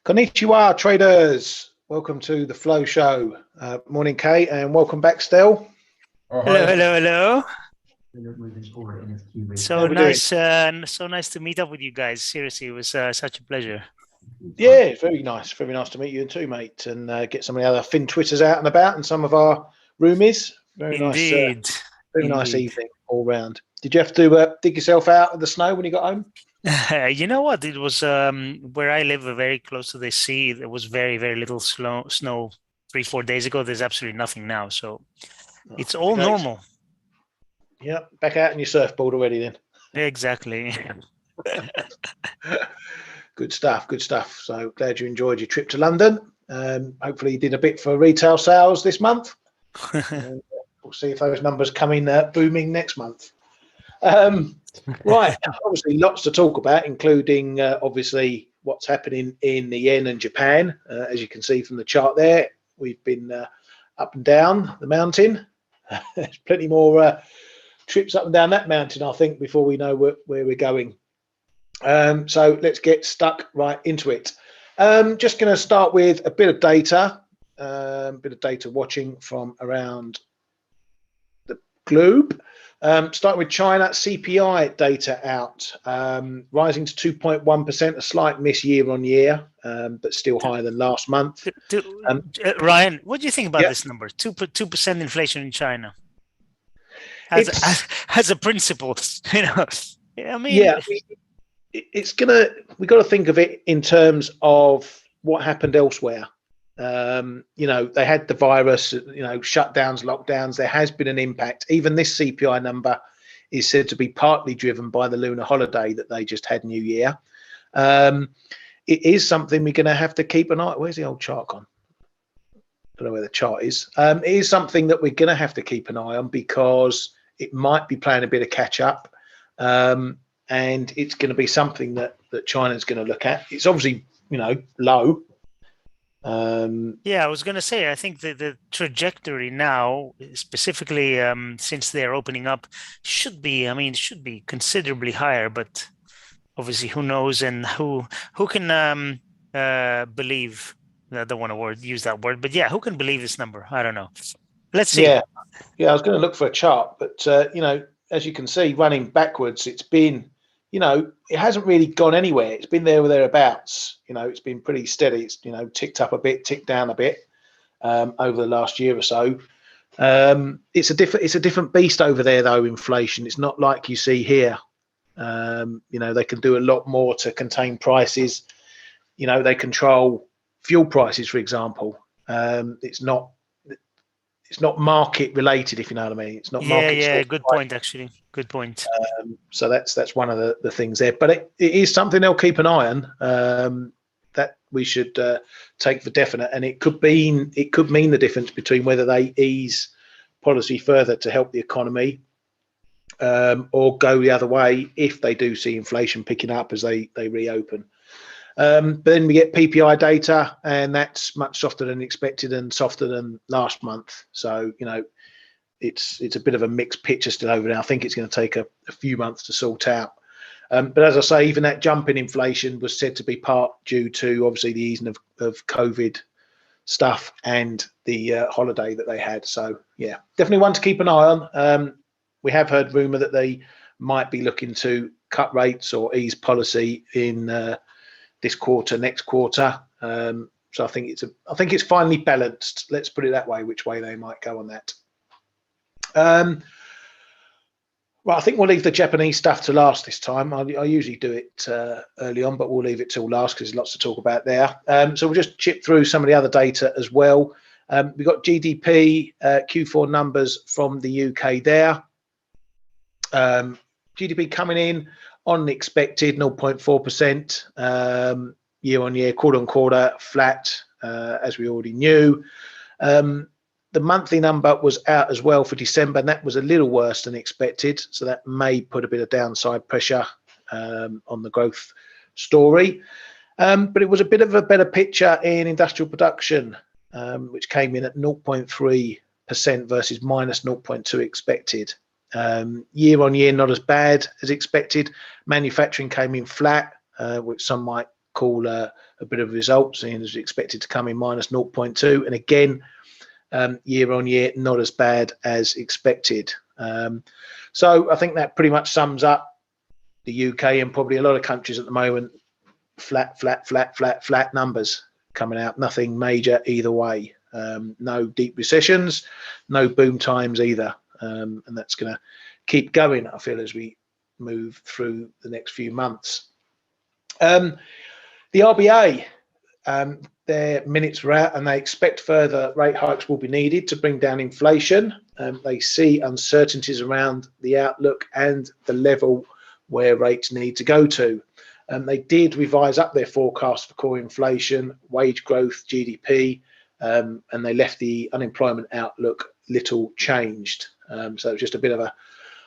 Konnichiwa, traders. Welcome to the Flow Show. Morning, Kate, and welcome back, Stel. Hello, hello, hello. So nice, so nice to meet up with you guys. Seriously, it was such a pleasure. Yeah, very nice to meet you too, mate, and get some of the other Fin Twitters out and about, and some of our roomies. Very Indeed. nice, very nice evening all round. Did you have to dig yourself out of the snow when you got home? You know what? It was where I live, very close to the sea. There was very, very little snow 3-4 days ago. There's absolutely nothing now, so it's all normal. Yeah, back out on your surfboard already then. Exactly. Good stuff, good stuff. So glad you enjoyed your trip to London. Hopefully you did a bit for retail sales this month. We'll see if those numbers come in booming next month. Right, obviously lots to talk about, including obviously what's happening in the yen and Japan. As you can see from the chart there, we've been up and down the mountain. There's plenty more trips up and down that mountain, I think, before we know where we're going. So let's get stuck right into it. Just going to start with a bit of data, watching from around the globe. Starting with China, CPI data out, rising to 2.1%, a slight miss year on year, but still higher than last month. Ryan, what do you think about this number? 2% inflation in China as a principle, you know? I mean, yeah, we've got to think of it in terms of what happened elsewhere. You know, they had the virus, you know, shutdowns, lockdowns. There has been an impact. Even this CPI number is said to be partly driven by the lunar holiday that they just had New Year. It is something we're going to have to keep an eye. Where's the old chart gone? I don't know where the chart is. It is something that we're going to have to keep an eye on because it might be playing a bit of catch up. And it's going to be something that China's going to look at. It's obviously, you know, low. Yeah, I was going to say, I think the trajectory now, specifically since they're opening up, should be considerably higher. But obviously, who knows, and who can believe? I don't want to use that word, but yeah, who can believe this number? I don't know. Let's see. Yeah, I was going to look for a chart, but you know, as you can see, running backwards, it's been, you know, it hasn't really gone anywhere. It's been there or thereabouts. You know, it's been pretty steady. It's, you know, ticked up a bit, ticked down a bit over the last year or so. It's a different beast over there, though. Inflation. It's not like you see here. You know, they can do a lot more to contain prices. You know, they control fuel prices, for example. It's not market related, if you know what I mean. It's not market. Yeah. Good point, actually. Good point. So that's one of the things there. But it is something they'll keep an eye on. That we should take for definite, and it could mean the difference between whether they ease policy further to help the economy, or go the other way if they do see inflation picking up as they reopen. But then we get PPI data, and that's much softer than expected and softer than last month. So, you know, it's a bit of a mixed picture still over there. I think it's going to take a few months to sort out. But as I say, even that jump in inflation was said to be part due to obviously the easing of COVID stuff and the holiday that they had. So, yeah, definitely one to keep an eye on. We have heard rumour that they might be looking to cut rates or ease policy in this quarter, next quarter. So I think it's finally balanced. Let's put it that way, which way they might go on that. Well, I think we'll leave the Japanese stuff to last this time. I usually do it early on, but we'll leave it till last because there's lots to talk about there. So we'll just chip through some of the other data as well. We've got GDP Q4 numbers from the UK there. GDP coming in on expected 0.4%, year on year, quarter on quarter, flat, as we already knew. The monthly number was out as well for December, and that was a little worse than expected. So that may put a bit of downside pressure on the growth story. But it was a bit of a better picture in industrial production, which came in at 0.3% versus minus 0.2 expected. Year on year, not as bad as expected. Manufacturing came in flat, which some might call a a bit of a result, seeing as expected to come in minus 0.2, and again, year on year, not as bad as expected. So I think that pretty much sums up the UK and probably a lot of countries at the moment. Flat numbers coming out, nothing major either way. No deep recessions, no boom times either, and that's going to keep going, I feel, as we move through the next few months. The RBA, their minutes were out and they expect further rate hikes will be needed to bring down inflation. They see uncertainties around the outlook and the level where rates need to go to. They did revise up their forecast for core inflation, wage growth, GDP, and they left the unemployment outlook little changed. So it's just a bit of a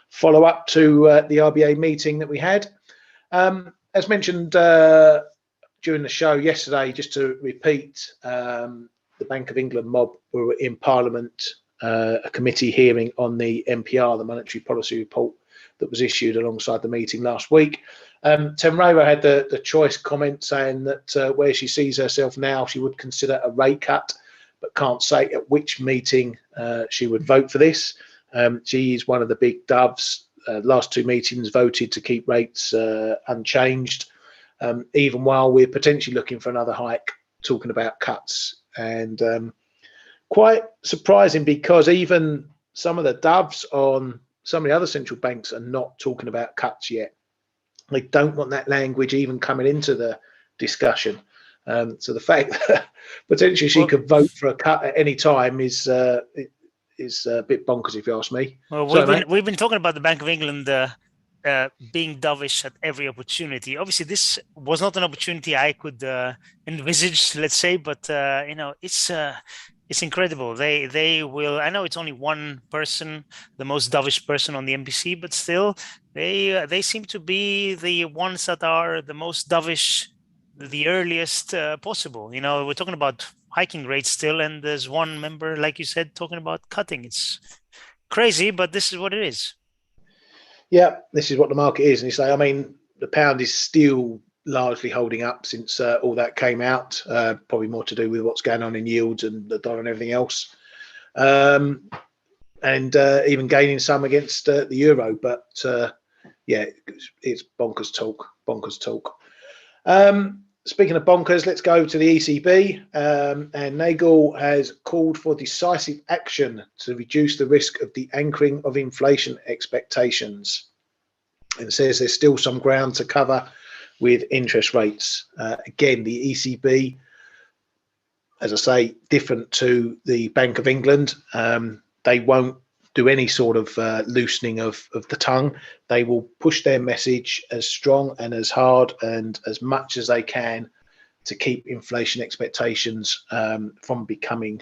follow-up to the RBA meeting that we had. As mentioned during the show yesterday, just to repeat, the Bank of England mob were in Parliament, a committee hearing on the MPR, the Monetary Policy Report, that was issued alongside the meeting last week. Temreva had the choice comment saying that where she sees herself now, she would consider a rate cut, but can't say at which meeting she would vote for this. She is one of the big doves. Last two meetings voted to keep rates unchanged, even while we're potentially looking for another hike, talking about cuts. And quite surprising, because even some of the doves on some of the other central banks are not talking about cuts yet. They don't want that language even coming into the discussion. So the fact that potentially she could vote for a cut at any time is a bit bonkers, if you ask me. Well, we've been talking about the Bank of England being dovish at every opportunity. Obviously, this was not an opportunity I could envisage, let's say, but you know, it's incredible. They will. I know it's only one person, the most dovish person on the MPC, but still, they seem to be the ones that are the most dovish, the earliest possible. You know, we're talking about hiking rates still, and there's one member, like you said, talking about cutting. It's crazy, but this is what it is. Yeah, this is what the market is. And you say, I mean, the pound is still largely holding up since all that came out, probably more to do with what's going on in yields and the dollar and everything else, and even gaining some against the euro. But yeah, it's bonkers talk. Speaking of bonkers, let's go to the ECB, and Nagel has called for decisive action to reduce the risk of the anchoring of inflation expectations, and says there's still some ground to cover with interest rates. Again, the ECB, as I say, different to the Bank of England. They won't do any sort of loosening of the tongue. They will push their message as strong and as hard and as much as they can to keep inflation expectations from becoming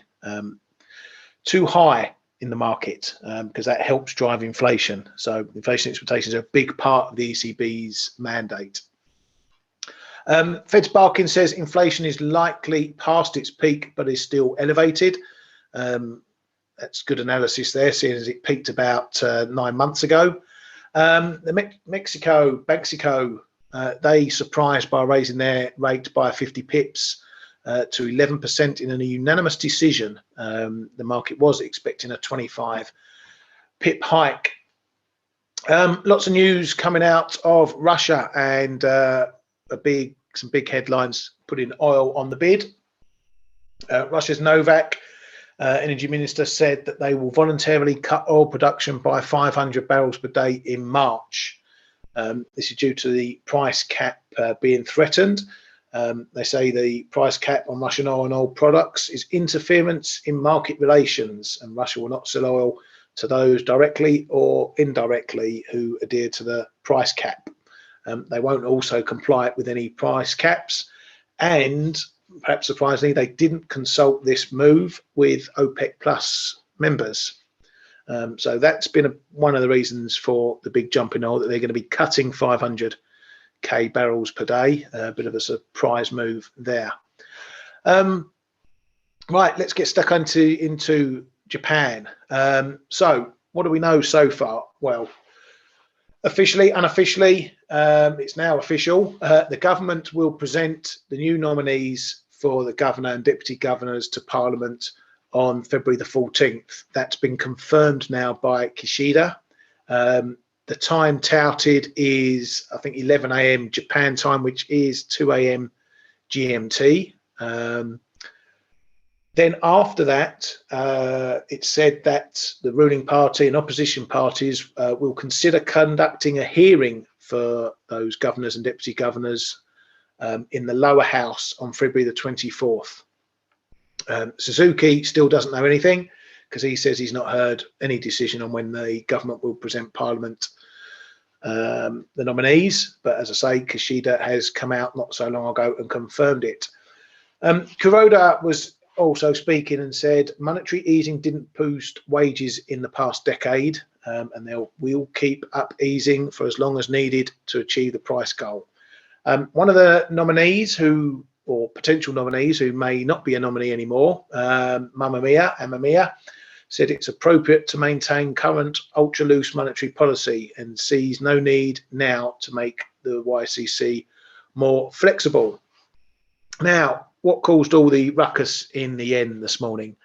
too high in the market, because that helps drive inflation. So inflation expectations are a big part of the ECB's mandate. Fed's Barkin says inflation is likely past its peak, but is still elevated. That's good analysis there, seeing as it peaked about 9 months ago. Mexico, they surprised by raising their rate by 50 pips to 11% in a unanimous decision. The market was expecting a 25 pip hike. Lots of news coming out of Russia, and some big headlines putting oil on the bid. Russia's Novak energy minister said that they will voluntarily cut oil production by 500 barrels per day in March. This is due to the price cap being threatened. They say the price cap on Russian oil and oil products is interference in market relations, and Russia will not sell oil to those directly or indirectly who adhere to the price cap. They won't also comply with any price caps, and perhaps surprisingly, they didn't consult this move with OPEC Plus members. So that's been one of the reasons for the big jump in oil, that they're going to be cutting 500k barrels per day. A bit of a surprise move there. Right, let's get stuck into Japan. So what do we know so far? Well, Officially, unofficially, it's now official. The government will present the new nominees for the governor and deputy governors to Parliament on February the 14th. That's been confirmed now by Kishida. The time touted is, I think, 11 a.m. Japan time, which is 2 a.m. GMT. Then after that, it's said that the ruling party and opposition parties will consider conducting a hearing for those governors and deputy governors in the lower house on February the 24th. Suzuki still doesn't know anything because he says he's not heard any decision on when the government will present Parliament the nominees. But as I say, Kishida has come out not so long ago and confirmed it. Kuroda was also speaking and said monetary easing didn't boost wages in the past decade, and we'll keep up easing for as long as needed to achieve the price goal. One of the nominees or potential nominees who may not be a nominee anymore, Amamiya, said it's appropriate to maintain current ultra loose monetary policy and sees no need now to make the YCC more flexible. Now, what caused all the ruckus in the end this morning?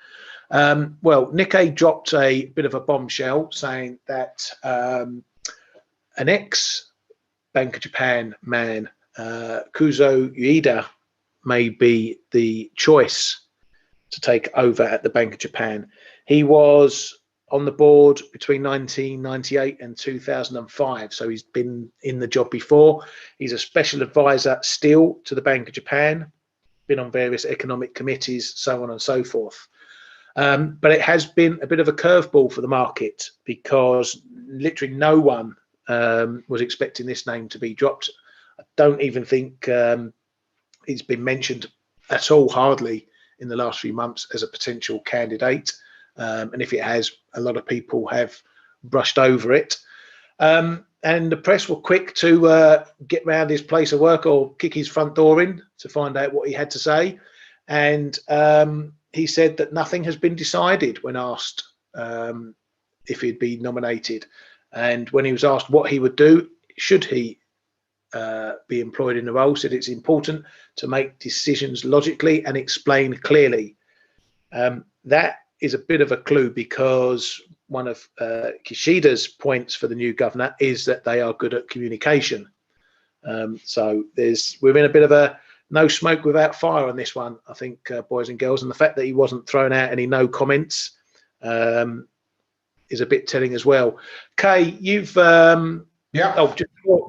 Well, Nikkei dropped a bit of a bombshell saying that an ex-Bank of Japan man, Kuzo Ueda, may be the choice to take over at the Bank of Japan. He was on the board between 1998 and 2005, so he's been in the job before. He's a special advisor still to the Bank of Japan, been on various economic committees, so on and so forth. But it has been a bit of a curveball for the market because literally no one was expecting this name to be dropped. I don't even think it's been mentioned at all, hardly, in the last few months as a potential candidate. And if it has, a lot of people have brushed over it. And the press were quick to get round his place of work or kick his front door in to find out what he had to say. And he said that nothing has been decided when asked if he'd be nominated. And when he was asked what he would do, should he be employed in the role, said it's important to make decisions logically and explain clearly. That is a bit of a clue because one of Kishida's points for the new governor is that they are good at communication. So we're in a bit of a no smoke without fire on this one, I think, boys and girls. And the fact that he wasn't thrown out any no comments is a bit telling as well. Kay, you've yeah. Oh,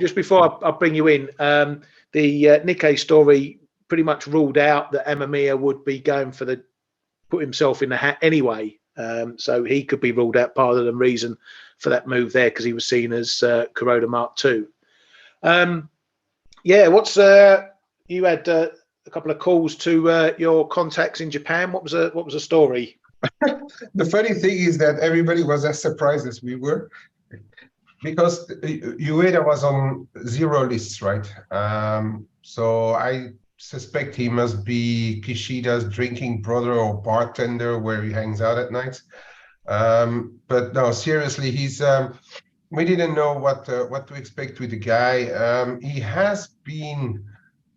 just before I bring you in, the Nikkei story pretty much ruled out that Amamiya would be going for put himself in the hat anyway. So he could be ruled out, part of the reason for that move there, because he was seen as Kuroda Mark II. Yeah, you had a couple of calls to your contacts in Japan. What was the story? The funny thing is that everybody was as surprised as we were, because Ueda was on zero lists, right? So I suspect he must be Kishida's drinking brother or bartender where he hangs out at night. But no, seriously, we didn't know what to expect with the guy. He has been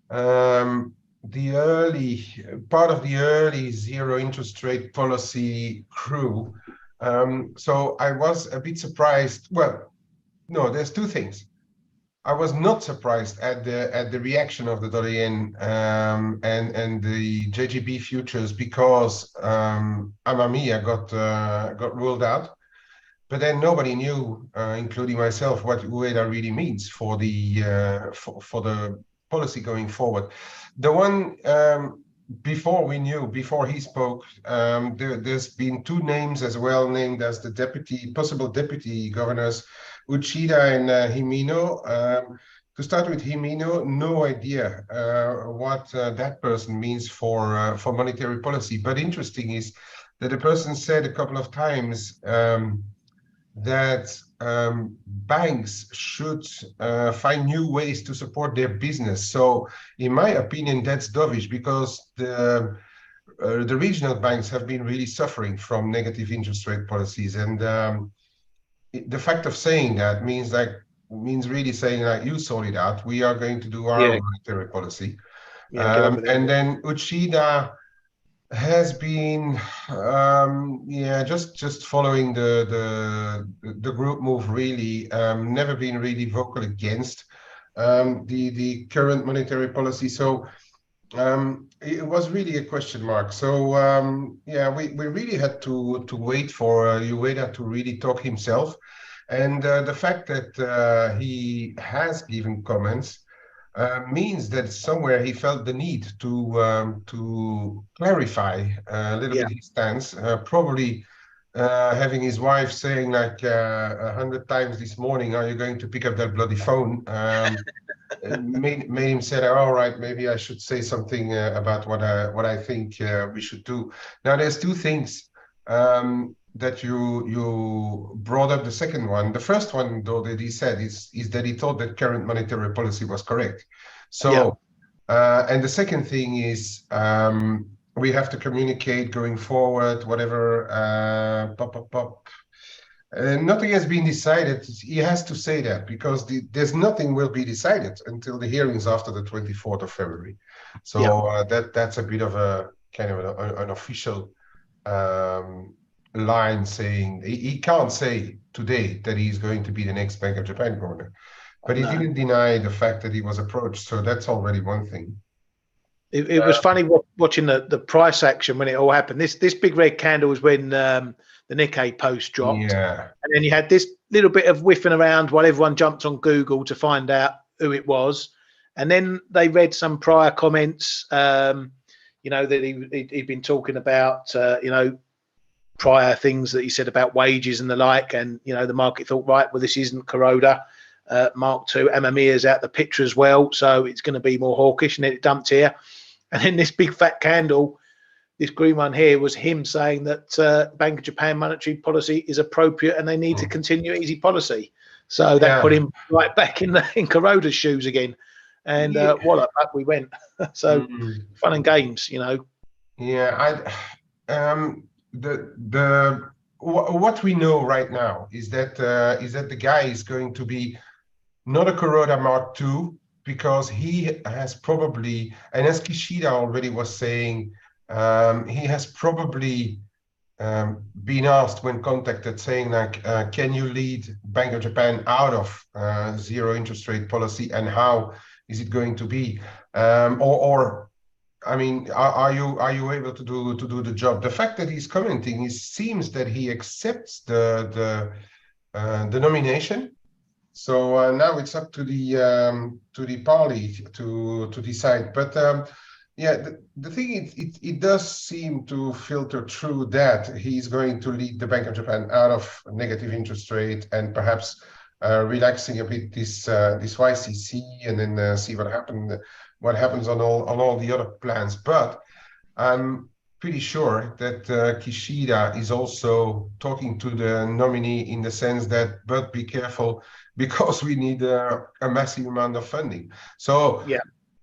the early part of the early zero interest rate policy crew. So I was a bit surprised. Well, no, there's two things. I was not surprised at the reaction of the dollar yen and the JGB futures because Amamiya got ruled out. But then nobody knew, including myself, what Ueda really means for the policy going forward. The one before he spoke, there's been two names as well named as the possible deputy governors, Uchida and Himino. To start with Himino, no idea what that person means for monetary policy. But interesting is that the person said a couple of times that banks should find new ways to support their business. So in my opinion, that's dovish, because the regional banks have been really suffering from negative interest rate policies. And the fact of saying that means like means really saying like, you sort it out. We are going to do our Yeah. monetary policy. Yeah, get on with it. And then Uchida has been, just following the group move really, never been really vocal against the current monetary policy. So it was really a question mark. So we really had to wait for Ueda to really talk himself, and the fact that he has given comments means that somewhere he felt the need to clarify a little bit his stance. Probably having his wife saying like 100 times this morning, "Are you going to pick up that bloody phone?" Made him say, "All right, maybe I should say something about what I think we should do." Now, there's two things that you brought up. The second one, the first one, though, that he said is that he thought that current monetary policy was correct. So, and the second thing is we have to communicate going forward, whatever. Nothing has been decided. He has to say that because there's nothing will be decided until the hearings after the 24th of February. So that's a bit of a kind of an official line saying he can't say today that he's going to be the next Bank of Japan governor, but he didn't deny the fact that he was approached. So that's already one thing. It was funny watching the price action when it all happened. This big red candle was when the Nikkei post dropped, and then you had this little bit of whiffing around while everyone jumped on Google to find out who it was, and then they read some prior comments, that he'd been talking about, prior things that he said about wages and the like, and the market thought, right, well, this isn't Kuroda Mark II. Amamiya's out the picture as well, so it's going to be more hawkish, and then it dumped here, and then this big fat candle. This green one here was him saying that Bank of Japan monetary policy is appropriate and they need to continue easy policy. So that put him right back in Kuroda's shoes again. And voila, back we went. So fun and games, Yeah, what we know right now is that the guy is going to be not a Kuroda Mark II, because he has probably, and as Kishida already was saying, he has probably been asked when contacted, saying like, can you lead Bank of Japan out of zero interest rate policy, and how is it going to be? I mean, are you able to do the job? The fact that he's commenting, it seems that he accepts the nomination. So now it's up to the party to decide. But the thing it does seem to filter through that he's going to lead the Bank of Japan out of negative interest rate, and perhaps relaxing a bit this YCC, and then see what happens on all the other plans. But I'm pretty sure that Kishida is also talking to the nominee in the sense that, but be careful, because we need a massive amount of funding. So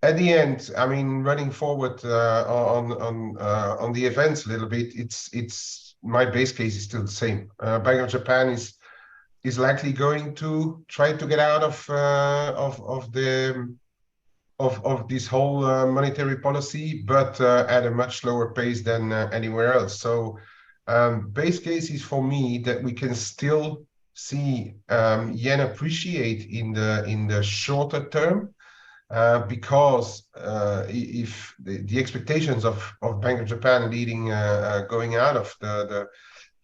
at the end, I mean, running forward on the events a little bit, it's my base case is still the same. Bank of Japan is likely going to try to get out of this whole monetary policy, but at a much slower pace than anywhere else. So base case is for me that we can still see yen appreciate in the shorter term, because if the expectations of Bank of Japan leading going out of the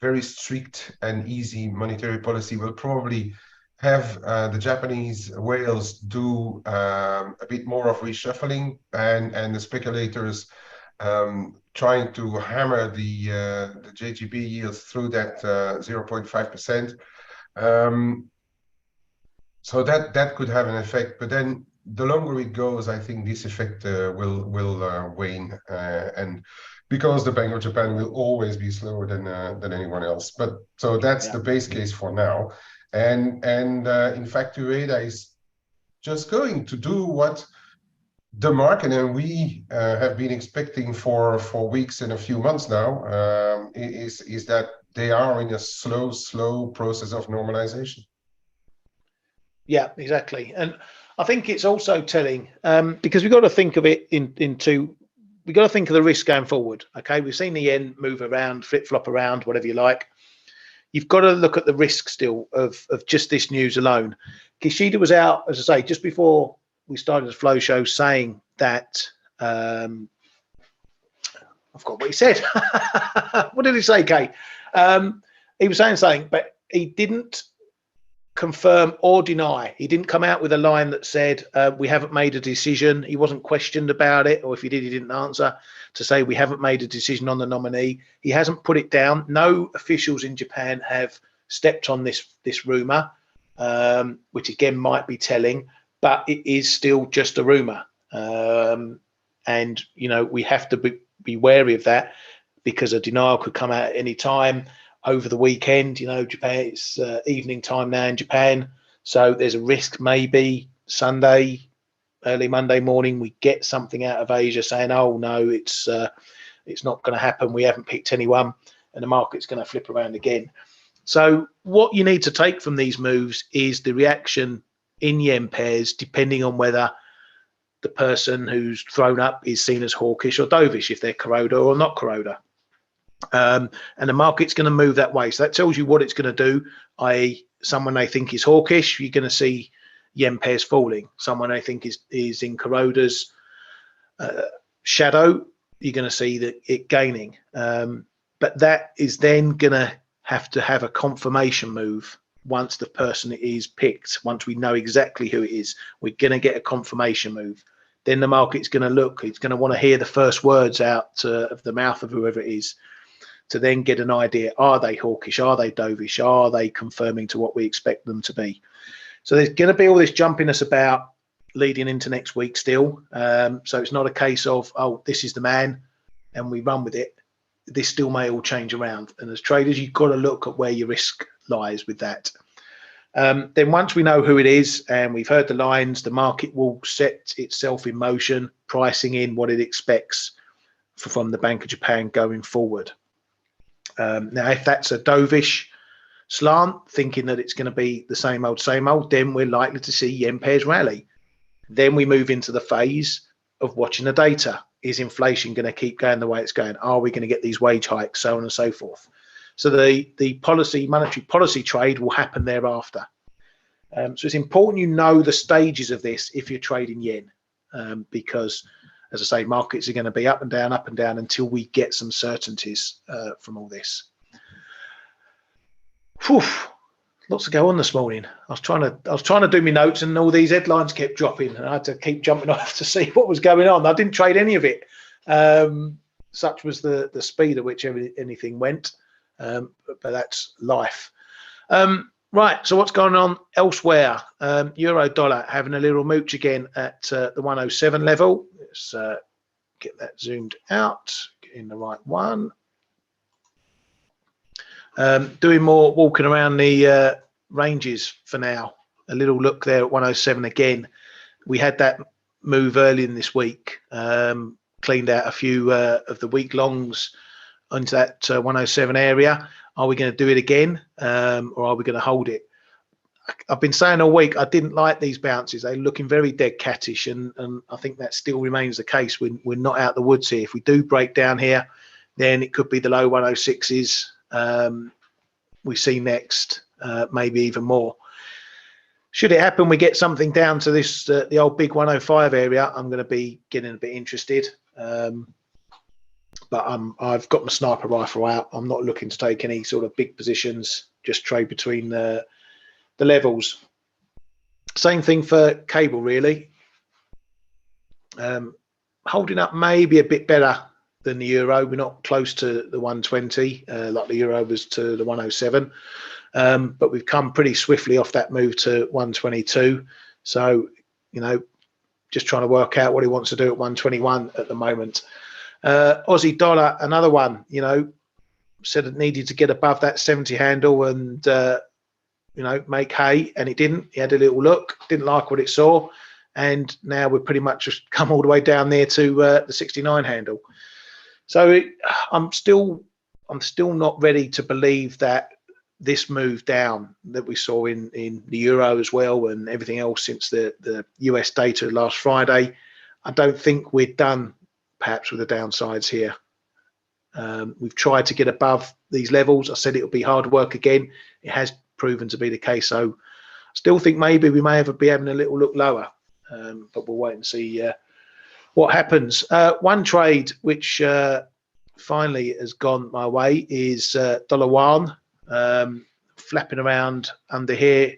very strict and easy monetary policy will probably have the Japanese whales do a bit more of reshuffling, and the speculators trying to hammer the JGB yields through that 0.5%. So that could have an effect, but then the longer it goes, I think this effect will wane, and because the Bank of Japan will always be slower than anyone else. But so that's the base case for now, and in fact, Ueda is just going to do what the market and we have been expecting for weeks and a few months now, is that they are in a slow process of normalization. Yeah, exactly. And I think it's also telling, because we've got to think of it we've got to think of the risk going forward. Okay, we've seen the yen move around, flip flop around, whatever you like. You've got to look at the risk still of just this news alone. Kishida was out, as I say, just before we started the flow show, saying that I've got what he said. What did he say, Kay? He was saying something, but he didn't confirm or deny. He didn't come out with a line that said we haven't made a decision. He wasn't questioned about it, or if he did, he didn't answer to say we haven't made a decision on the nominee. He hasn't put it down. No officials in Japan have stepped on this rumor, which again might be telling, but it is still just a rumor. And we have to be wary of that, because a denial could come out at any time. Over the weekend, Japan, it's evening time now in Japan, so there's a risk maybe Sunday, early Monday morning, we get something out of Asia saying, oh no, it's not going to happen, we haven't picked anyone, and the market's going to flip around again. So what you need to take from these moves is the reaction in yen pairs, depending on whether the person who's thrown up is seen as hawkish or dovish, if they're Kuroda or not Kuroda. And the market's going to move that way. So that tells you what it's going to do. I.e., someone they think is hawkish, you're going to see yen pairs falling. Someone they think is in Kuroda's shadow, you're going to see that it gaining. But that is then going to have a confirmation move once the person is picked. Once we know exactly who it is, we're going to get a confirmation move. Then the market's going to look. It's going to want to hear the first words out of the mouth of whoever it is, to then get an idea, are they hawkish, are they dovish, are they confirming to what we expect them to be? So there's going to be all this jumpiness about leading into next week still. So it's not a case of, oh, this is the man and we run with it. This still may all change around. And as traders, you've got to look at where your risk lies with that. Then once we know who it is and we've heard the lines, the market will set itself in motion, pricing in what it expects from the Bank of Japan going forward. Now, if that's a dovish slant, thinking that it's going to be the same old, then we're likely to see yen pairs rally. Then we move into the phase of watching the data. Is inflation going to keep going the way it's going? Are we going to get these wage hikes, so on and so forth? So the monetary policy trade will happen thereafter. So it's important you know the stages of this if you're trading yen, because, as I say, markets are going to be up and down until we get some certainties from all this. Whew, lots to go on this morning. I was trying to do my notes, and all these headlines kept dropping, and I had to keep jumping off to see what was going on. I didn't trade any of it. Such was the speed at which anything went. But that's life. Right, so what's going on elsewhere? Euro dollar having a little mooch again at the 107 level. Let's get that zoomed out, get in the right one. Doing more walking around the ranges for now. A little look there at 107 again. We had that move early in this week, cleaned out a few of the week longs onto that 107 area. Are we going to do it again, or are we going to hold it? I've been saying all week I didn't like these bounces. They're looking very dead cattish, and I think that still remains the case. We're not out the woods here. If we do break down here, then it could be the low 106s we see next, maybe even more. Should it happen, we get something down to this the old big 105 area, I'm going to be getting a bit interested. But I've got my sniper rifle out. I'm not looking to take any sort of big positions, just trade between the levels. Same thing for cable, really. Holding up maybe a bit better than the euro. We're not close to the 120 like the euro was to the 107. But we've come pretty swiftly off that move to 122. So, just trying to work out what he wants to do at 121 at the moment. Aussie dollar, another one, said it needed to get above that 70 handle and, make hay, and it didn't. He had a little look, didn't like what it saw, and now we're pretty much just come all the way down there to the 69 handle. So I'm still not ready to believe that this move down that we saw in the euro as well and everything else since the US data last Friday, I don't think we're done perhaps with the downsides here. We've tried to get above these levels. I said it would be hard work again. It has proven to be the case. So I still think maybe we may be having a little look lower, but we'll wait and see what happens. One trade which finally has gone my way is dollar yuan, flapping around under here.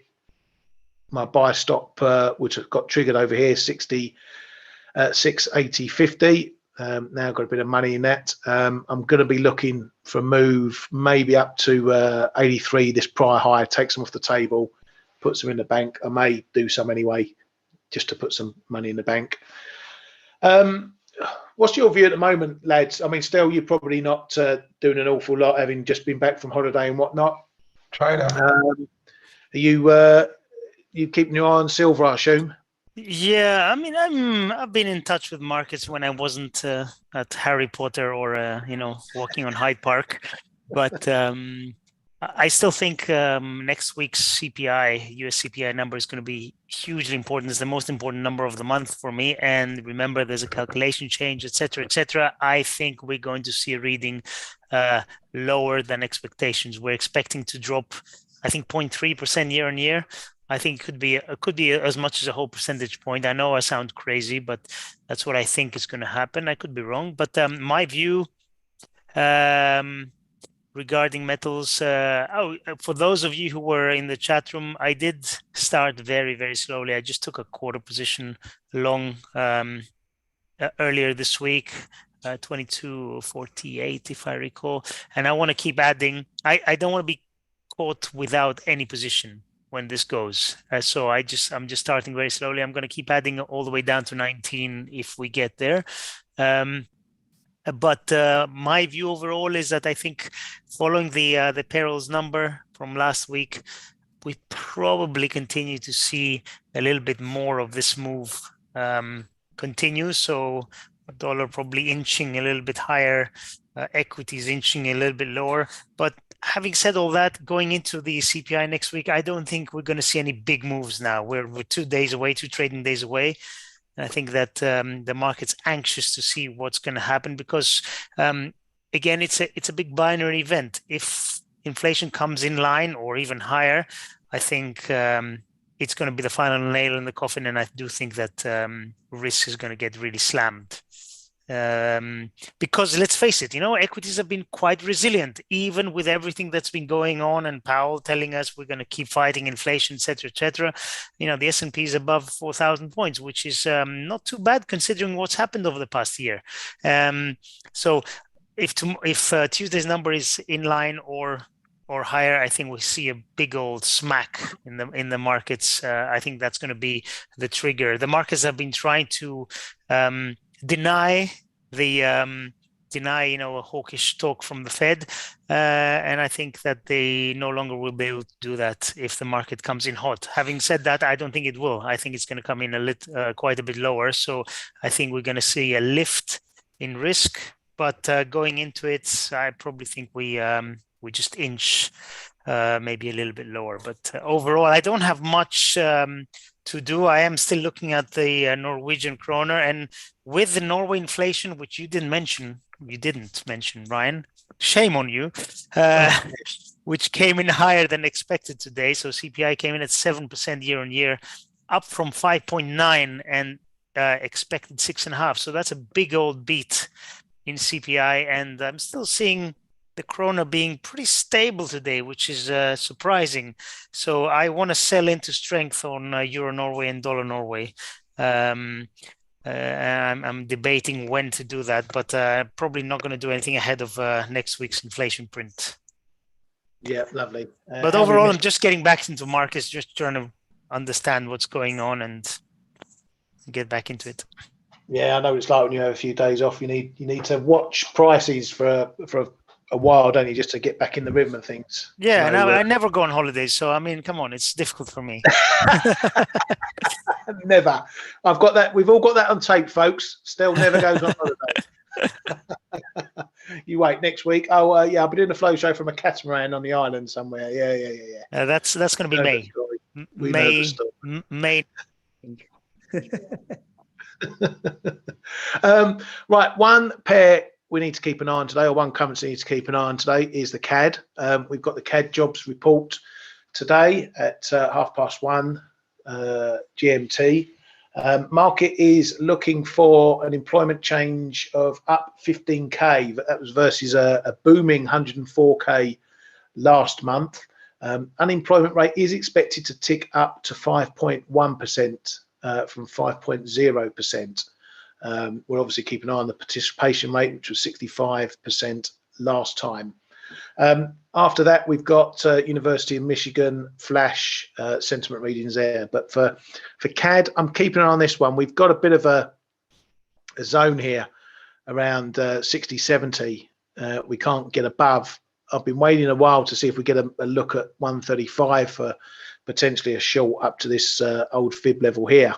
My buy stop, which got triggered over here, 680.50. Now got a bit of money in that. I'm going to be looking for a move maybe up to 83, this prior high, take some off the table, put some in the bank. I may do some anyway, just to put some money in the bank. What's your view at the moment, lads? I mean, still, you're probably not doing an awful lot, having just been back from holiday and whatnot. China. Are you keeping your eye on silver, I assume? Yeah, I mean, I've been in touch with markets when I wasn't at Harry Potter or walking on Hyde Park, but I still think next week's CPI, US CPI number is going to be hugely important. It's the most important number of the month for me. And remember, there's a calculation change, etc., etc. I think we're going to see a reading lower than expectations. We're expecting to drop, I think, 0.3% year on year. I think it could be as much as a whole percentage point. I know I sound crazy, but that's what I think is going to happen. I could be wrong, but my view regarding metals. For those of you who were in the chat room, I did start very, very slowly. I just took a quarter position long earlier this week, 22.48 if I recall, and I want to keep adding. I don't want to be caught without any position when this goes. So I'm just starting very slowly. I'm going to keep adding all the way down to 19 if we get there. But my view overall is that I think following the payrolls number from last week, we probably continue to see a little bit more of this move continue. So dollar probably inching a little bit higher, equities inching a little bit lower. But having said all that, going into the CPI next week, I don't think we're going to see any big moves now. We're 2 days away, 2 trading days away. And I think that the market's anxious to see what's going to happen because, again, it's a big binary event. If inflation comes in line or even higher, I think it's going to be the final nail in the coffin. And I do think that risk is going to get really slammed. Because let's face it, equities have been quite resilient, even with everything that's been going on and Powell telling us we're going to keep fighting inflation, et cetera, et cetera. The S&P is above 4,000 points, which is not too bad considering what's happened over the past year. So if Tuesday's number is in line or higher, I think we see a big old smack in the markets. I think that's going to be the trigger. The markets have been trying to deny a hawkish talk from the Fed, and I think that they no longer will be able to do that if the market comes in hot. Having said that, I don't think it will. I think it's going to come in quite a bit lower. So I think we're going to see a lift in risk, but going into it, I probably think we just inch maybe a little bit lower. But overall, I don't have much to do. I am still looking at the Norwegian kroner, and with the Norway inflation, which you didn't mention, Ryan, shame on you, which came in higher than expected today. So CPI came in at 7% year on year, up from 5.9 and expected 6.5. So that's a big old beat in CPI, and I'm still seeing the krona being pretty stable today, which is surprising. So I want to sell into strength on Euro Norway and Dollar Norway. I'm debating when to do that, but probably not going to do anything ahead of next week's inflation print. Yeah, lovely. But overall, I'm just getting back into markets, just trying to understand what's going on and get back into it. Yeah, I know it's like when you have a few days off. You need to watch prices for a while, don't you, just to get back in the rhythm of things. Yeah, so, and I never go on holidays, so I mean, come on, it's difficult for me. Never. I've got that. We've all got that on tape, folks. Still never goes on holiday. You wait next week. Oh, yeah, I'll be doing a flow show from a catamaran on the island somewhere. Yeah. That's going to be May. We know the story. May. Right, one pair we need to keep an eye on today, or one currency we need to keep an eye on today, is the CAD. We've got the CAD jobs report today at 1:30 GMT. Market is looking for an employment change of up 15k. That was versus a booming 104k last month. Unemployment rate is expected to tick up to 5.1% from 5.0%. We'll obviously keep an eye on the participation rate, which was 65% last time. After that, we've got University of Michigan flash sentiment readings there. But for CAD, I'm keeping an eye on this one. We've got a bit of a zone here around 60, 70. We can't get above. I've been waiting a while to see if we get a look at 135 for potentially a short up to this old fib level here.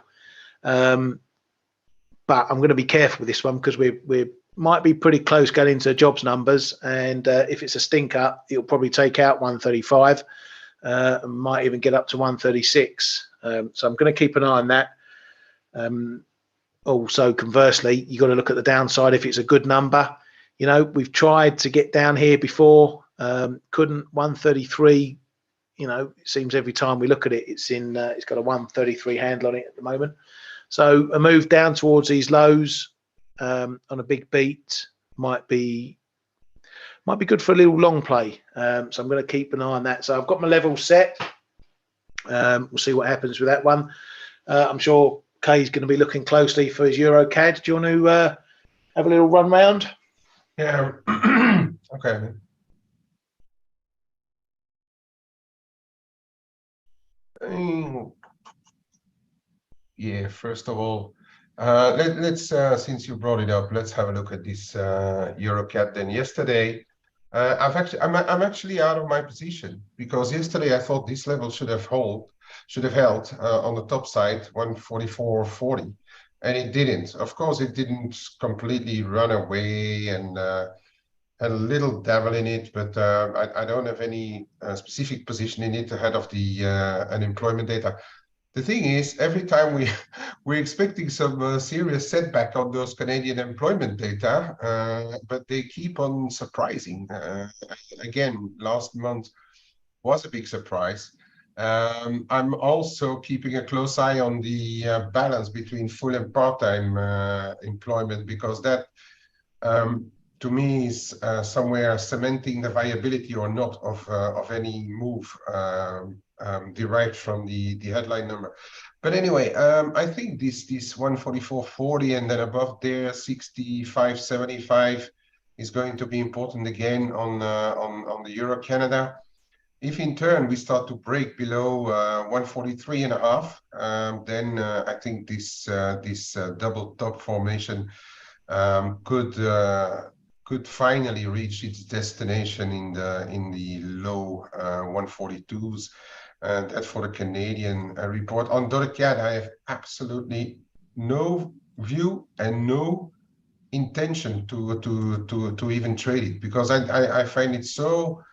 But I'm going to be careful with this one because we might be pretty close going into jobs numbers, and if it's a stinker, it'll probably take out 135, and might even get up to 136. So I'm going to keep an eye on that. Also, conversely, you got to look at the downside if it's a good number. You know, we've tried to get down here before, couldn't. 133. You know, it seems every time we look at it, it's got a 133 handle on it at the moment. So a move down towards these lows on a big beat might be good for a little long play. So I'm going to keep an eye on that. So I've got my level set. We'll see what happens with that one. I'm sure Kay's going to be looking closely for his Euro CAD. Do you want to have a little run round? Yeah. Okay. Yeah, first of all, let's since you brought it up, let's have a look at this EuroCAD. Then yesterday, I'm actually out of my position because yesterday I thought this level should have held on the top side 144.40, and it didn't. Of course, it didn't completely run away and had a little dabble in it, but I don't have any specific position in it ahead of the unemployment data. The thing is, every time we're expecting some serious setback on those Canadian employment data, but they keep on surprising. Again, last month was a big surprise. I'm also keeping a close eye on the balance between full and part-time employment, because that, to me, is somewhere cementing the viability or not of any move derived from the headline number. But anyway, I think this 144.40 and then above there 65.75 is going to be important again on the Euro Canada. If in turn we start to break below 143.5, then I think this double top formation could finally reach its destination in the low 142s. And that's for the Canadian report. On dollar CAD, I have absolutely no view and no intention to even trade it, because I find it so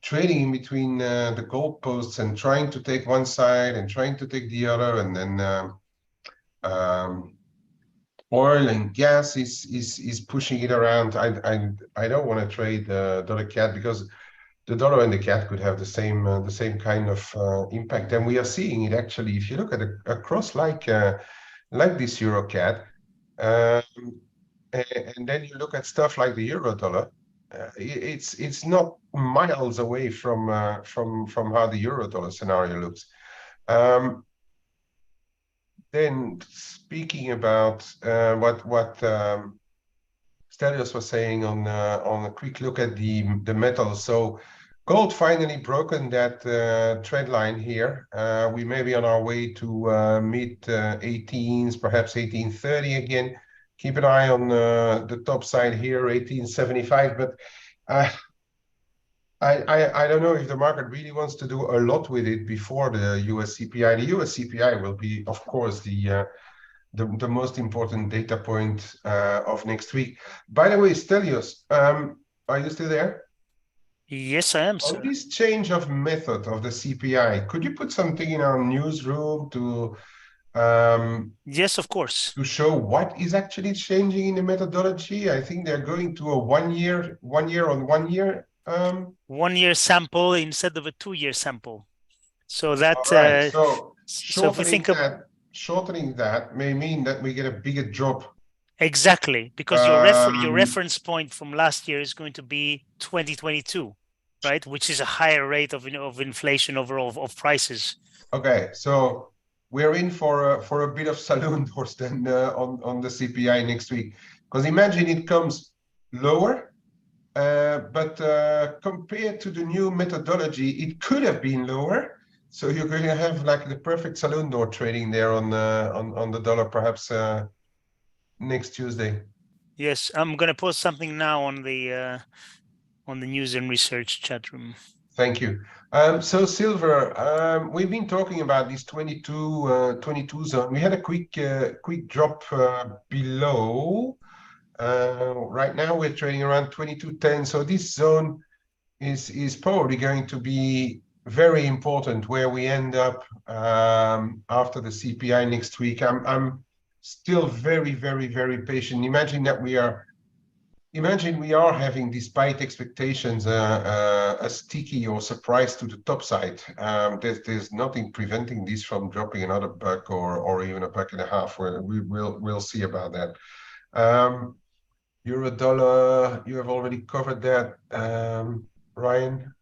trading in between the goalposts and trying to take one side and trying to take the other, and then oil and gas is pushing it around. I don't want to trade the dollar CAD because the dollar and the CAD could have the same kind of impact, and we are seeing it actually. If you look at a cross like this Euro CAD, and then you look at stuff like the euro dollar, it's not miles away from how the euro dollar scenario looks. Then speaking about what Stelios was saying on a quick look at the metals. So gold finally broken that trend line here. We may be on our way to mid 18s, perhaps 1830 again. Keep an eye on the top side here, 1875. But I don't know if the market really wants to do a lot with it before the US CPI. The US CPI will be, of course, the the most important data point of next week. By the way, Stelios, are you still there? Yes, I am, sir. On this change of method of the CPI, could you put something in our newsroom to yes, of course, to show what is actually changing in the methodology? I think they're going to a 1 year on 1 year 1 year sample instead of a 2-year sample. So that right. So if we think of shortening that may mean that we get a bigger drop. Exactly, because your reference point from last year is going to be 2022, right? Which is a higher rate of inflation overall of prices. Okay, so we're in for a bit of saloon doors then on the CPI next week, because imagine it comes lower, but compared to the new methodology, it could have been lower. So you're going to have like the perfect saloon door trading there on the dollar, perhaps next Tuesday. Yes, I'm going to post something now on the news and research chat room. Thank you. So silver, we've been talking about this 22 zone. We had a quick drop below. Right now we're trading around 22.10. So this zone is probably going to be very important where we end up after the CPI next week. I'm still very, very, very patient. Imagine we are having, despite expectations, a sticky or surprise to the top side. There's nothing preventing this from dropping another buck or even a buck and a half. Where we'll see about that. Euro dollar, you have already covered that, Ryan.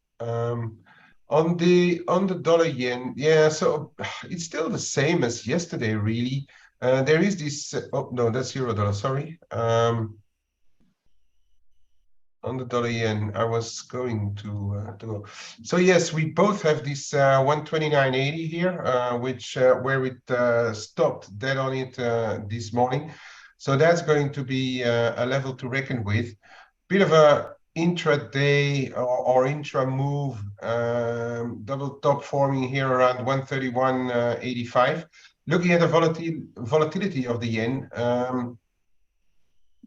On the dollar yen, yeah. So it's still the same as yesterday, really. There is this. Oh no, that's euro dollar. Sorry. On the dollar yen, I was going to go. So yes, we both have this 129.80 here, which where it stopped dead on it this morning. So that's going to be a level to reckon with. Bit of a intraday or intra move, double top forming here around 131.85. Looking at the volatility of the yen,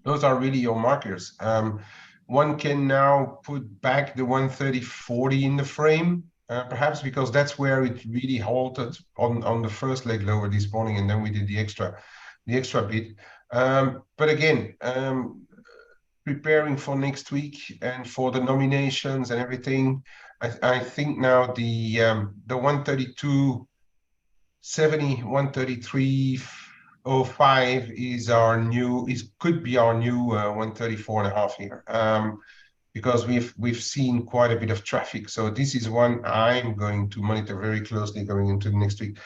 those are really your markers. One can now put back the 130.40 in the frame, perhaps because that's where it really halted on the first leg lower this morning, and then we did the extra bit. But again, preparing for next week and for the nominations and everything, I think now the 132.70, 133.05 could be our new 134.5 here, because we've seen quite a bit of traffic. So this is one I'm going to monitor very closely going into the next week.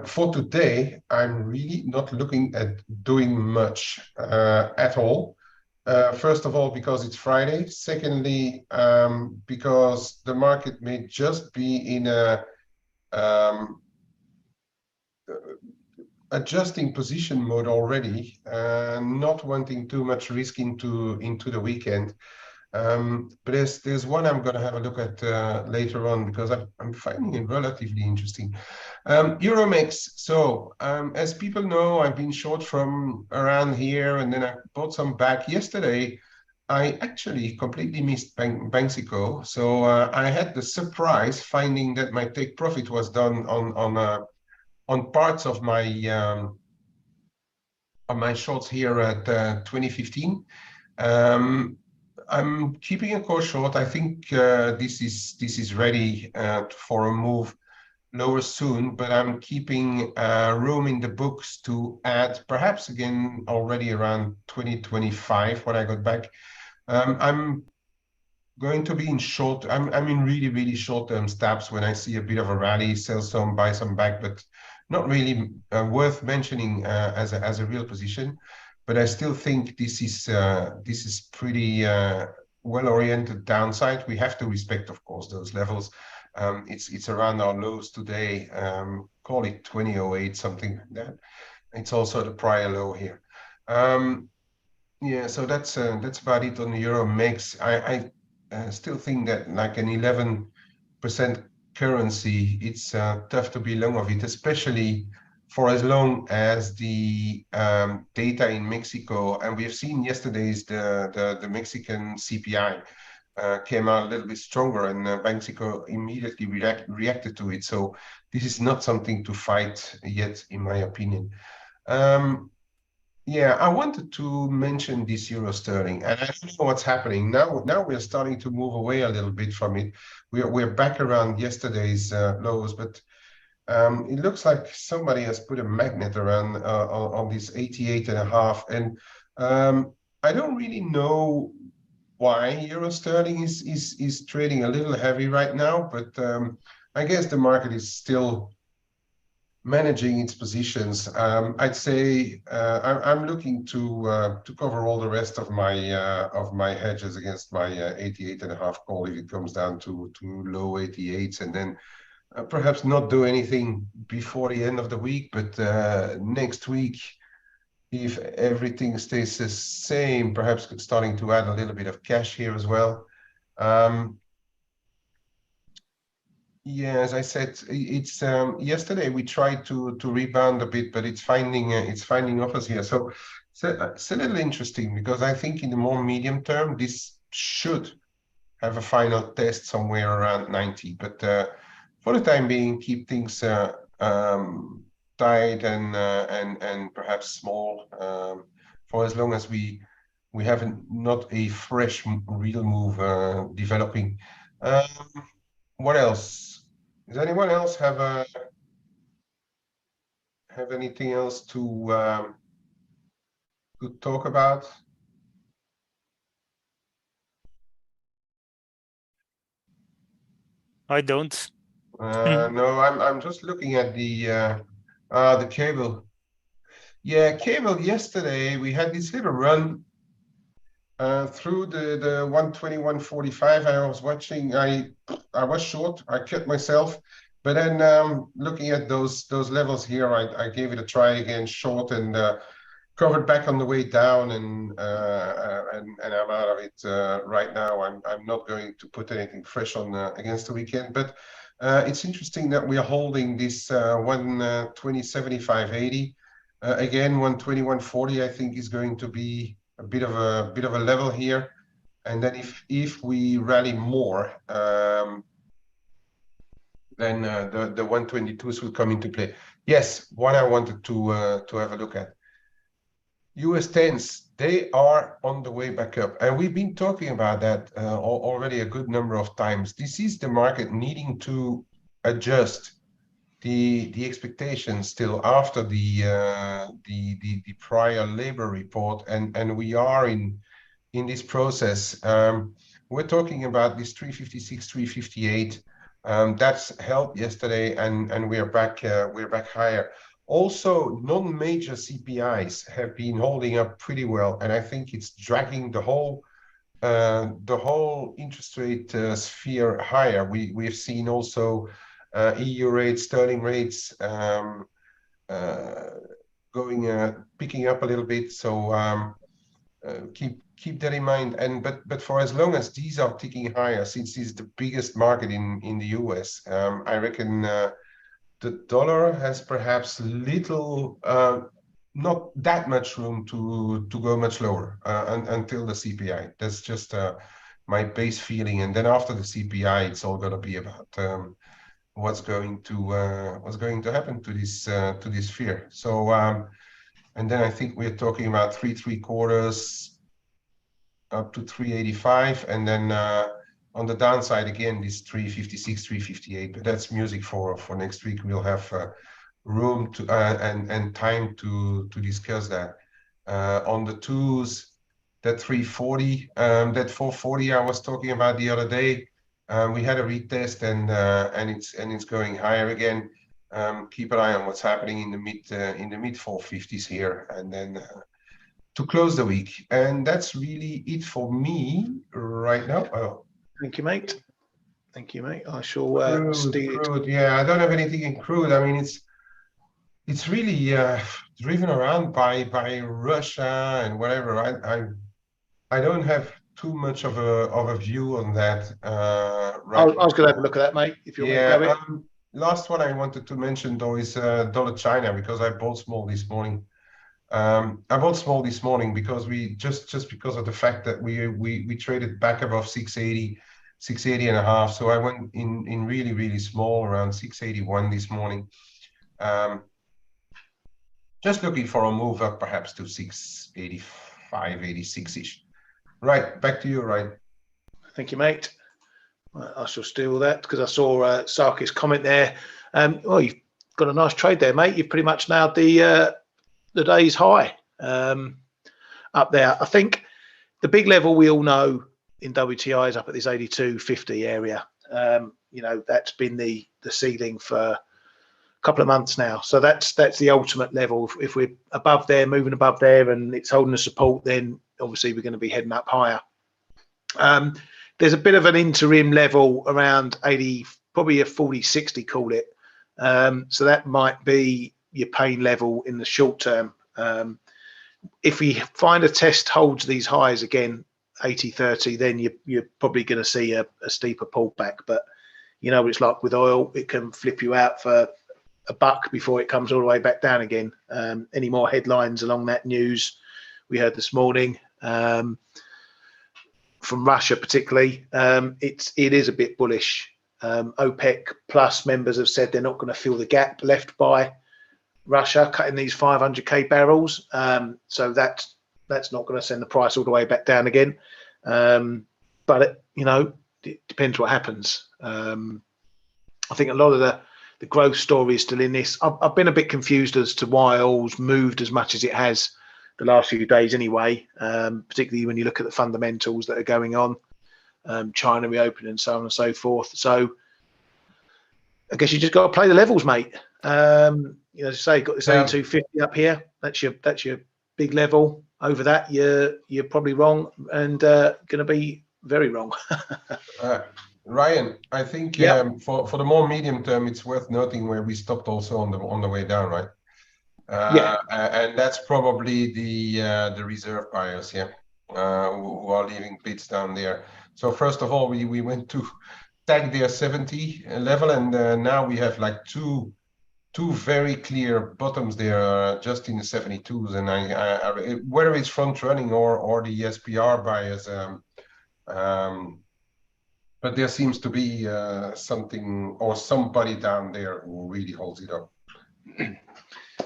For today, I'm really not looking at doing much at all. First of all, because it's Friday. Secondly, because the market may just be in a adjusting position mode already, not wanting too much risk into the weekend. But there's one I'm going to have a look at later on, because I'm finding it relatively interesting. Euromex. So as people know, I've been short from around here, and then I bought some back yesterday. I actually completely missed Banxico. So I had the surprise finding that my take profit was done on parts of my shorts here at 2015. I'm keeping a core short. I think this is ready for a move lower soon, but I'm keeping room in the books to add perhaps again already around 2025 when I got back. I'm going to be in short. I'm in really short-term stabs when I see a bit of a rally, sell some, buy some back, but not really worth mentioning as a real position. But I still think this is pretty well-oriented downside. We have to respect, of course, those levels. It's around our lows today. Call it 2008, something like that. It's also the prior low here. Yeah, so that's about it on the Euromex. I still think that like an 11% currency, it's tough to be long of it, especially for as long as the data in Mexico, and we have seen yesterday's the Mexican CPI came out a little bit stronger, and Mexico immediately reacted to it. So this is not something to fight yet, in my opinion. Yeah, I wanted to mention this euro sterling, and I don't know what's happening now. Now we're starting to move away a little bit from it. We're back around yesterday's lows, but it looks like somebody has put a magnet around on this 88.5, and I don't really know why euro sterling is trading a little heavy right now, but I guess the market is still managing its positions. I'd say I'm looking to cover all the rest of my hedges against my 88.5 call if it comes down to low 88s, and then perhaps not do anything before the end of the week, but next week, if everything stays the same, perhaps starting to add a little bit of cash here as well. Yeah, as I said, it's yesterday we tried to rebound a bit, but it's finding offers here. So it's a little interesting, because I think in the more medium term, this should have a final test somewhere around 90. But for the time being, keep things tight and perhaps small for as long as we haven't not a fresh real move developing. What else? Does anyone else have anything else to talk about? I don't. No, I'm just looking at the cable. Yeah, cable. Yesterday we had this little run through the 121.45. I was watching. I was short. I cut myself, but then looking at those levels here, I gave it a try again, short, and covered back on the way down, and I'm out of it right now. I'm not going to put anything fresh on against the weekend, but it's interesting that we are holding this 120.75.80. Again, 121.40 I think is going to be a bit of a level here, and then if we rally more, then the 122s will come into play. Yes, one I wanted to have a look at. US 10s, they are on the way back up, and we've been talking about that already a good number of times. This is the market needing to adjust the expectations still after the prior labor report, and we are in this process. We're talking about this 356, 358. That's held yesterday, and we're back higher. Also, non-major CPIs have been holding up pretty well, and I think it's dragging the whole interest rate sphere higher. We've seen also EU rates, sterling rates picking up a little bit. So keep that in mind. And but for as long as these are ticking higher, since this is the biggest market in the US, I reckon the dollar has perhaps little, not that much room to go much lower until the CPI. That's just my base feeling. And then after the CPI, it's all going to be about what's going to happen to this sphere. So and then I think we're talking about 3.75 up to 385, and then on the downside again this 356, 358. But that's music for next week. We'll have room to and time to discuss that. On the twos, that 340, that 440 I was talking about the other day. We had a retest, and it's going higher again. Keep an eye on what's happening in the mid 450s here, and then to close the week. And that's really it for me right now. Oh. Thank you, mate. Thank you, mate. I shall crude. Yeah, I don't have anything in crude. I mean, it's really driven around by Russia and whatever. I don't have too much of a view on that. Right. I was going to have a look at that, mate. If you want to grab it. Last one I wanted to mention though is dollar China, because I bought small this morning. I bought small this morning because we just because of the fact that we traded back above 680, 680 and a half. So I went in really small around 681 this morning. Just looking for a move up perhaps to 685, 86-ish. Right, back to you, Ryan. Thank you, mate. I shall steal that because I saw Sarkis comment there. Well, you've got a nice trade there, mate. You've pretty much nailed the day's high up there. I think the big level we all know in WTI is up at this 82.50 area. You know, that's been the ceiling for a couple of months now. So that's the ultimate level. If we're above there, moving above there, and it's holding the support, then obviously we're going to be heading up higher. There's a bit of an interim level around 80, probably a 40-60, call it. So that might be your pain level in the short term. If we find a test holds these highs again, 80-30, then you're probably going to see a steeper pullback. But you know what it's like with oil; it can flip you out for a buck before it comes all the way back down again. Any more headlines along that news we heard this morning? From Russia particularly, it is a bit bullish. OPEC plus members have said they're not going to fill the gap left by Russia cutting these 500k barrels. So that's not going to send the price all the way back down again. But it depends what happens. I think a lot of the growth story is still in this. I've been a bit confused as to why oil's moved as much as it has the last few days anyway, particularly when you look at the fundamentals that are going on, China reopening and so on and so forth. So I guess you just got to play the levels, mate. As I say, got this 82.50 up here. That's your big level. Over that, you're probably wrong and going to be very wrong. Ryan, I think for the more medium term, it's worth noting where we stopped also on the way down, right? And that's probably the reserve buyers, who are leaving bids down there. So first of all, we went to tag their 70 level, and now we have like two very clear bottoms there, just in the 72s. And I whether it's front running or the SPR buyers, but there seems to be something or somebody down there who really holds it up.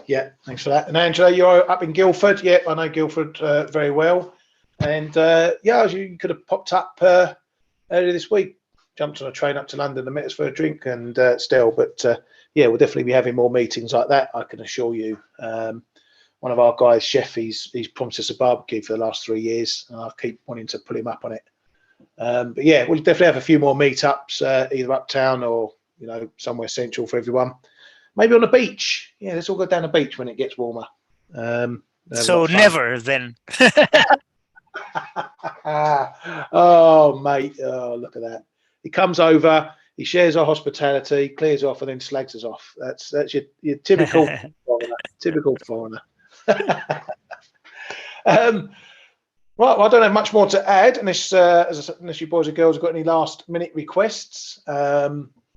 Yeah, thanks for that. And Angela, you're up in Guildford. Yeah, I know Guildford very well. And you could have popped up earlier this week, jumped on a train up to London and met us for a drink and still. But we'll definitely be having more meetings like that, I can assure you. One of our guys, Chef, he's promised us a barbecue for the last 3 years, and I keep wanting to pull him up on it. But yeah, we'll definitely have a few more meetups, either uptown or somewhere central for everyone. Maybe on the beach. Yeah, let's all go down the beach when it gets warmer. So never then. Oh, mate. Oh, look at that. He comes over, he shares our hospitality, clears off, and then slags us off. That's your typical foreigner. Typical foreigner. Right, well, I don't have much more to add unless you boys and girls have got any last minute requests.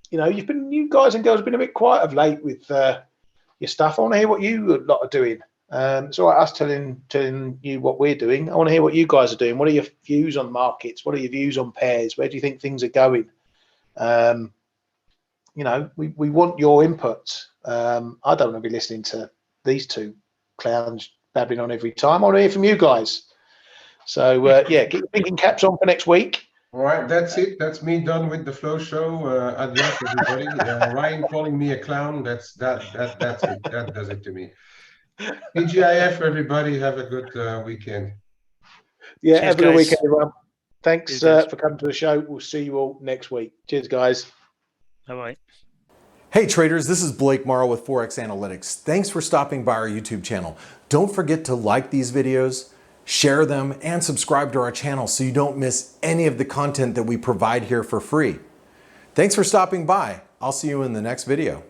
You guys and girls have been a bit quiet of late with your stuff. I want to hear what you lot are doing. It's all right us telling you what we're doing. I want to hear what you guys are doing. What are your views on markets? What are your views on pairs? Where do you think things are going? We want your input. I don't want to be listening to these two clowns babbling on every time. I want to hear from you guys. So keep your thinking caps on for next week. All right, that's it. That's me done with the flow show. Adios, everybody. Ryan calling me a clown. That's it. That does it to me. TGIF, everybody. Have a good weekend. Yeah, have a good weekend, everyone. Thanks for coming to the show. We'll see you all next week. Cheers, guys. Bye-bye. Hey traders, this is Blake Morrow with ForexAnalytix. Thanks for stopping by our YouTube channel. Don't forget to like these videos, share them, and subscribe to our channel so you don't miss any of the content that we provide here for free. Thanks for stopping by. I'll see you in the next video.